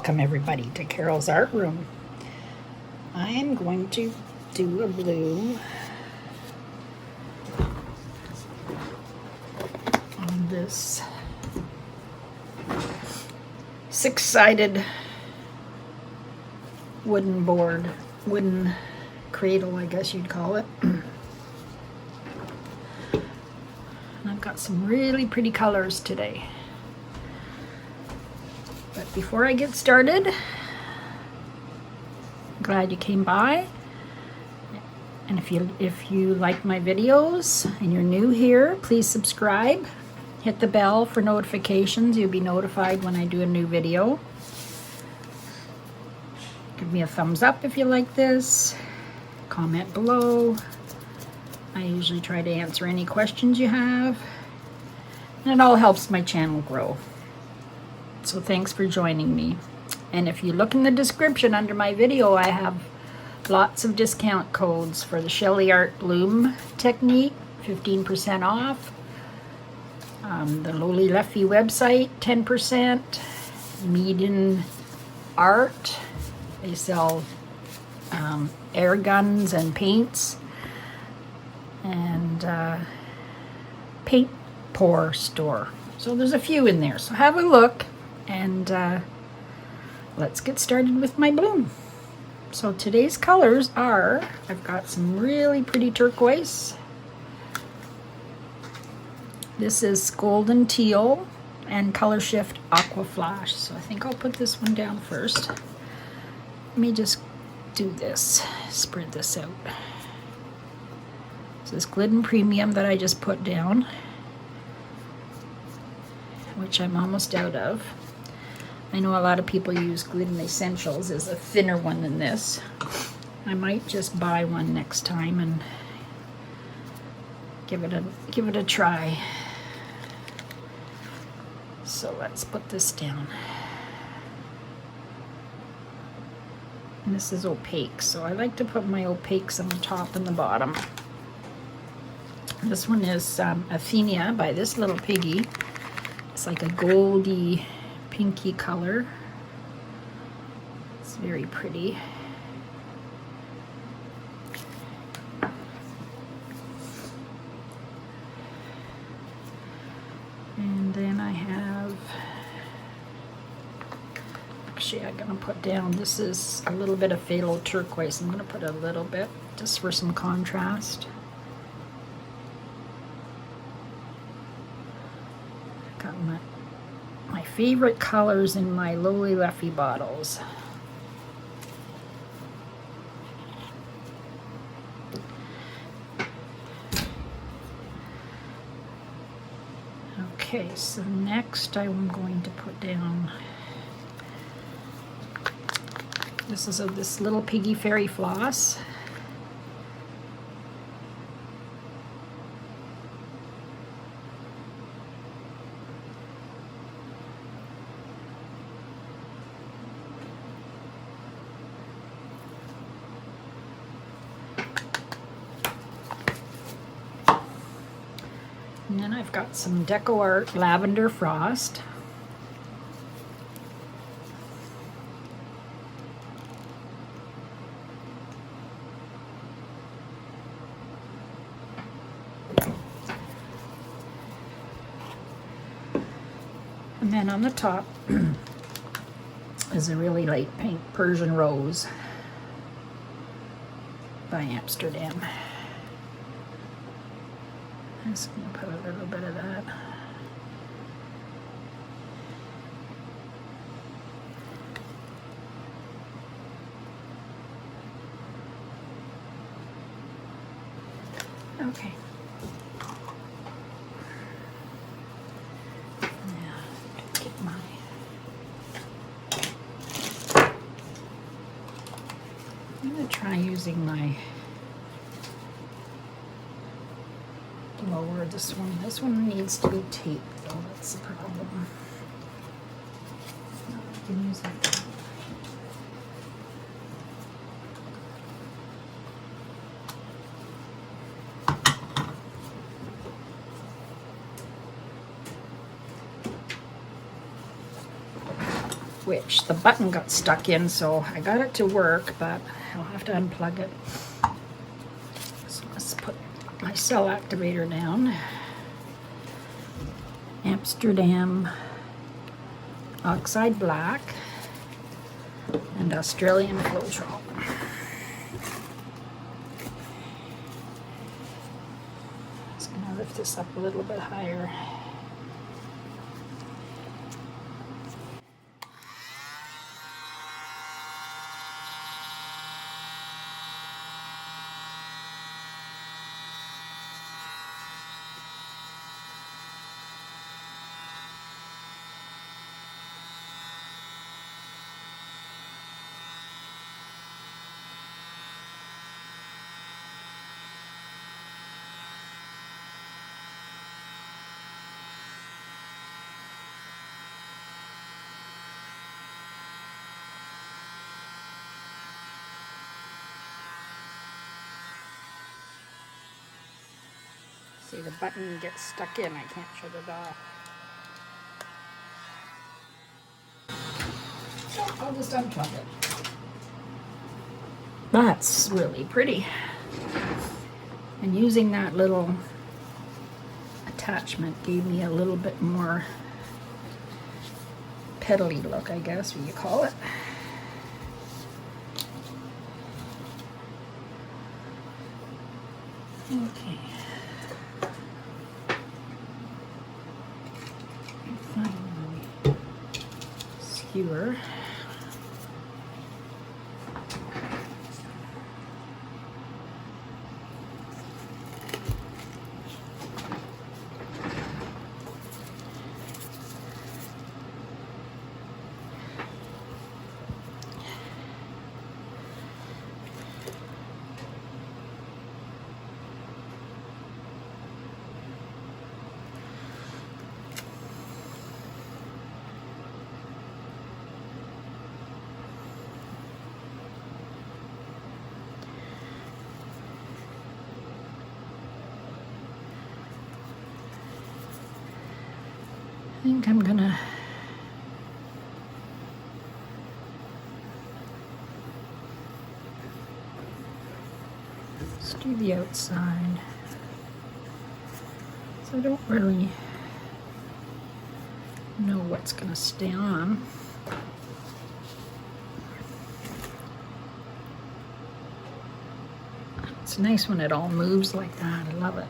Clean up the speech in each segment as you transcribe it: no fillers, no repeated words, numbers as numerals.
Welcome everybody to Carol's Art Room. I am going to do a blue on this 6-sided wooden board, wooden cradle, I guess you'd call it. And I've got some really pretty colors today. But before I get started, I'm glad you came by. And if you like my videos and you're new here, please subscribe. Hit the bell for notifications. You'll be notified when I do a new video. Give me a thumbs up if you like this. Comment below. I usually try to answer any questions you have. And it all helps my channel grow. So thanks for joining me. And if you look in the description under my video, I have lots of discount codes for the Sheleeart Bloom technique, 15% off. The Lowly Leffy website, 10%. Meaden Art, they sell air guns and paints. And paint pour store. So there's a few in there. So have a look. And let's get started with my bloom. So today's colors are, I've got some really pretty turquoise. This is golden teal and color shift aqua flash. So I think I'll put this one down first. Let me just do this, spread this out. This is Glidden Premium that I just put down, which I'm almost out of. I know a lot of people use Glidden Essentials as a thinner one than this. I might just buy one next time and give it a try. So let's put this down. And this is opaque, so I like to put my opaques on the top and the bottom. This one is Athenia by this little piggy. It's like a goldy pinky color. It's very pretty. And then I have, actually I'm gonna put down, this is a little bit of phthalo turquoise. I'm gonna put a little bit just for some contrast. Got my favorite colors in my Lowly Leffy bottles. Okay, so next I'm going to put down, this is this little piggy fairy floss. And then I've got some Deco Art Lavender Frost. And then on the top is a really light pink Persian Rose by Amsterdam. I'm just going to put a little bit of that. Okay. Now, get my... I'm going to try using my lower this one. This one needs to be taped though, that's the problem. I can use that. which the button got stuck in, so I got it to work, but I'll have to unplug it. So let's put my cell activator down. Amsterdam Oxide Black and Australian Floetrol. Just gonna lift this up a little bit higher. See, the button gets stuck in, I can't shut it off. So I'll just unplug it. That's really pretty. And using that little attachment gave me a little bit more pedally look, I guess, what you call it. Okay. Finally, skewer. I think I'm gonna just do the outside. So I don't really know what's gonna stay on. It's nice when it all moves like that. I love it.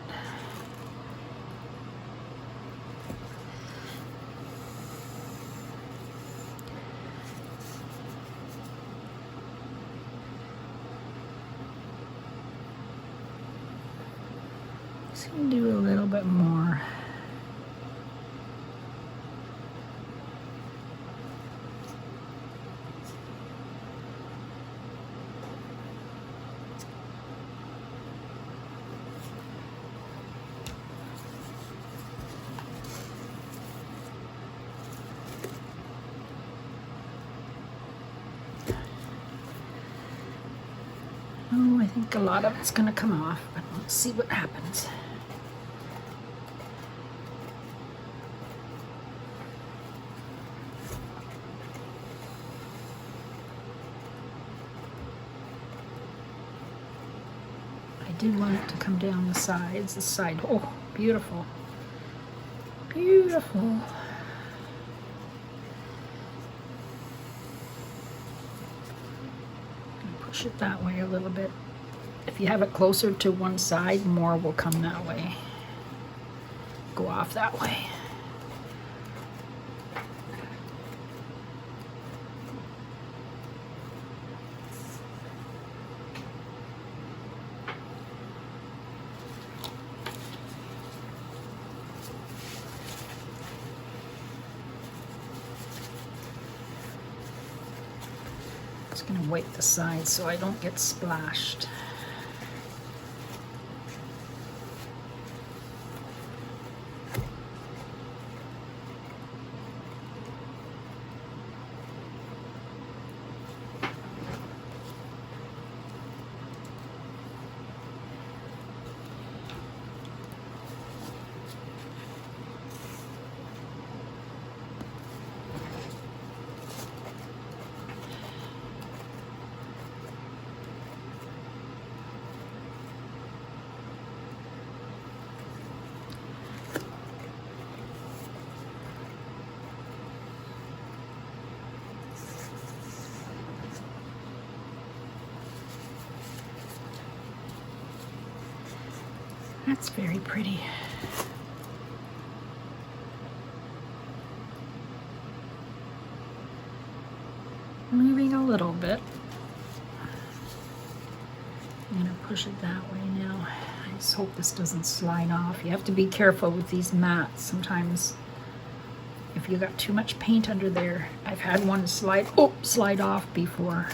Do a little bit more. Oh, I think a lot of it's going to come off, but let's see what happens. I did want it to come down the sides, oh, beautiful, beautiful. Push it that way a little bit. If you have it closer to one side, more will come that way, go off that way. Just going to wipe the sides so I don't get splashed. That's very pretty. Moving a little bit. I'm going to push it that way now. I just hope this doesn't slide off. You have to be careful with these mats. Sometimes if you got too much paint under there, I've had one slide off before.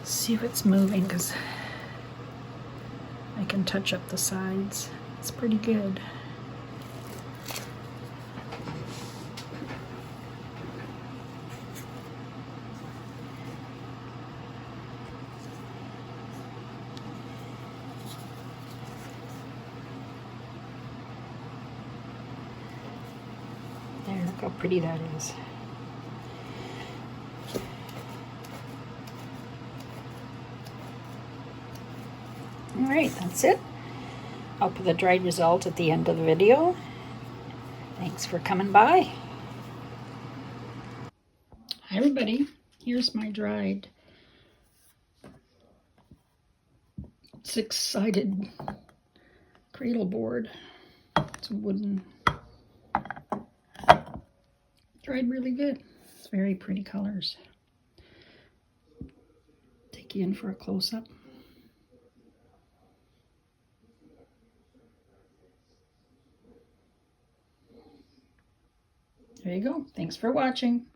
See if it's moving, because I can touch up the sides. It's pretty good. There, look how pretty that is. Alright, that's it. I'll put the dried result at the end of the video. Thanks for coming by. Hi everybody, here's my dried 6-sided cradle board. It's wooden. Dried really good. It's very pretty colors. Take you in for a close-up. There you go. Thanks for watching.